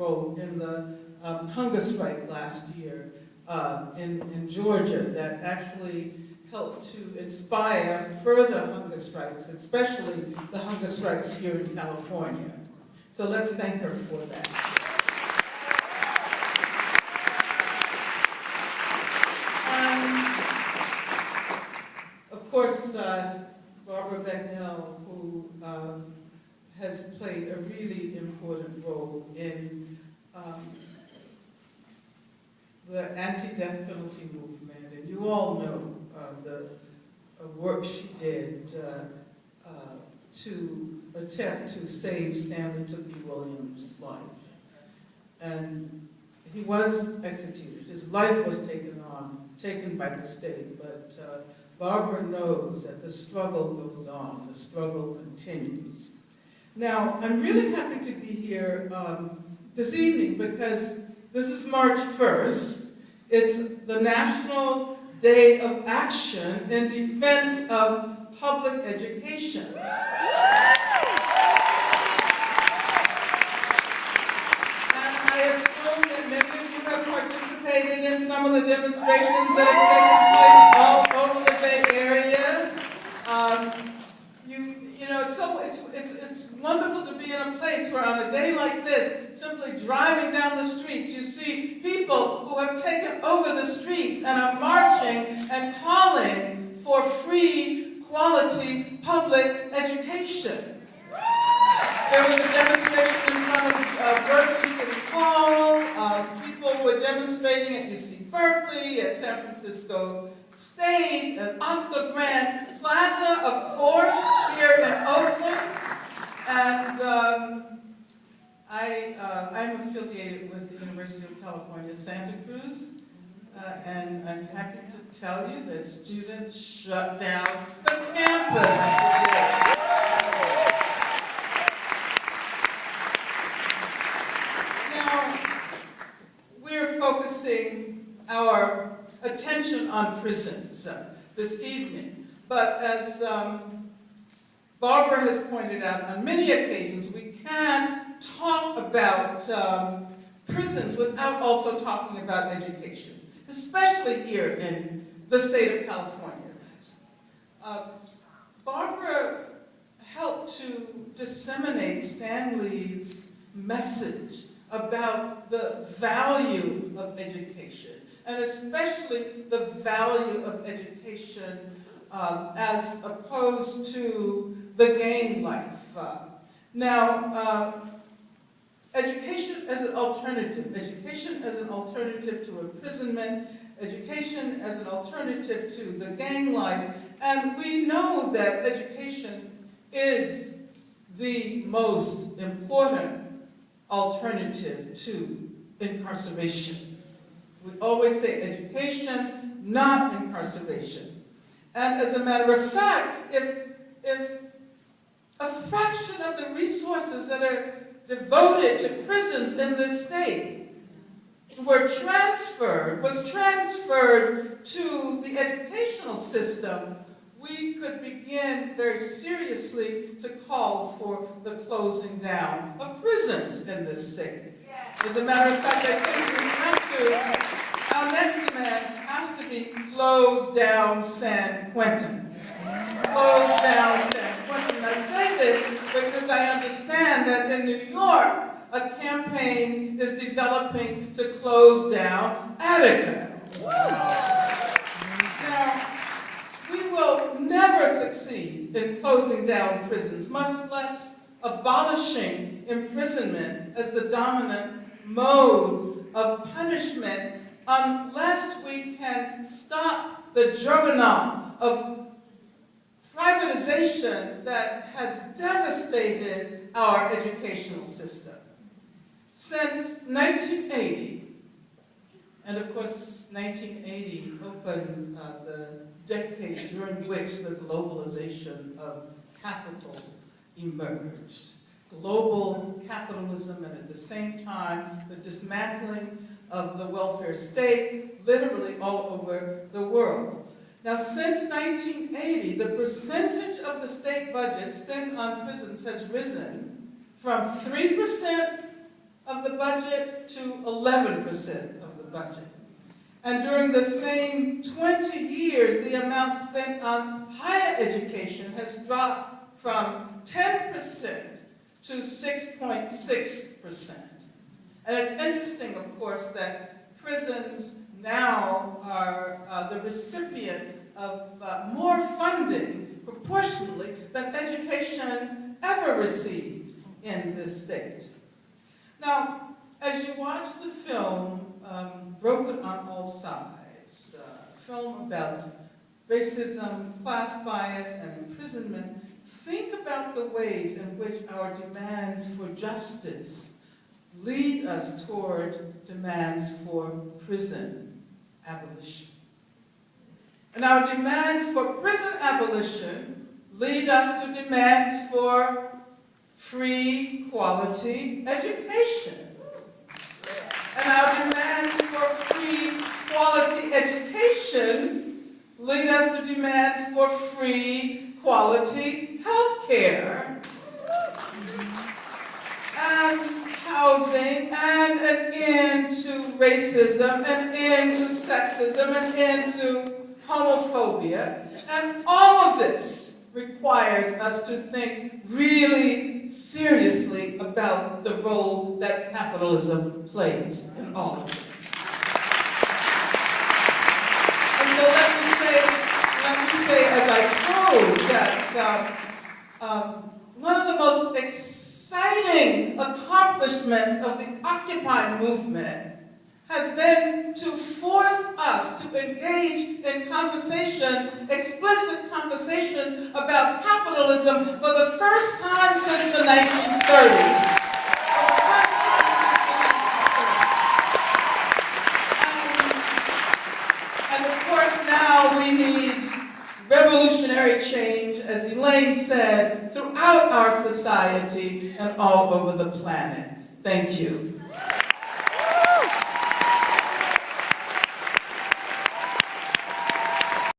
role in the hunger strike last year in Georgia that actually helped to inspire further hunger strikes, especially the hunger strikes here in California. So let's thank her for that. Of course, Barbara Becknell, who has played a really important role in the anti-death penalty movement, and you all know the work she did to attempt to save Stanley Tookie Williams' life. And he was executed. His life was taken by the state, but Barbara knows that the struggle goes on, the struggle continues. Now, I'm really happy to be here this evening because this is March 1st. It's the National Day of Action in Defense of Public Education. And I assume that many of you have participated in some of the demonstrations that have taken place all over the Bay Area. It's wonderful to be in a place where on a day like this, simply driving down the streets, you see people who have taken over the streets and are marching and calling for free, quality public education. There was a demonstration in front of Berkeley City Hall. People were demonstrating at UC Berkeley, at San Francisco State, at Oscar Grant Plaza, of course, here in Oakland. And I'm affiliated with the University of California, Santa Cruz. And I'm happy to tell you that students shut down the campus today. Now, we're focusing our attention on prisons this evening. But as Barbara has pointed out on many occasions, we can talk about prisons without also talking about education, especially here in the state of California. Barbara helped to disseminate Stanley's message about the value of education, and especially the value of education as opposed to the gang life. Education as an alternative to imprisonment, education as an alternative to the gang life, and we know that education is the most important alternative to incarceration. We always say education, not incarceration. And as a matter of fact, if a fraction of the resources that are devoted to prisons in this state was transferred to the educational system, we could begin very seriously to call for the closing down of prisons in this state. As a matter of fact, I think our next demand has to be close down San Quentin. Close down San Quentin. I say this because I understand that in New York, a campaign is developing to close down Attica. Now, we will never succeed in closing down prisons, much less abolishing imprisonment as the dominant mode of punishment, unless we can stop the juggernaut of privatization that has devastated our educational system. Since 1980, and of course 1980 opened the decade during which the globalization of capital emerged. Global capitalism, and at the same time the dismantling of the welfare state, literally all over the world. Now, since 1980, the percentage of the state budget spent on prisons has risen from 3% of the budget to 11% of the budget. And during the same 20 years, the amount spent on higher education has dropped from 10% to 6.6%. And it's interesting, of course, that prisons now are the recipient of more funding proportionally than education ever received in this state. Now, as you watch the film, Broken on All Sides, a film about racism, class bias, and imprisonment, think about the ways in which our demands for justice lead us toward demands for prison abolition. And our demands for prison abolition lead us to demands for free, quality education. And our demands for free, quality education lead us to demands for free, quality health care, and housing, and an end to racism, an end to sexism, an end to homophobia. And all of this requires us to think really seriously about the role that capitalism plays in all of this. And so let me say as I close that one of the most exciting accomplishments of the Occupy movement has been to force us to engage in conversation, explicit conversation about capitalism for the first time since the 1930s. And of course now we need revolutionary change, as Elaine said, throughout our society and all over the planet. Thank you.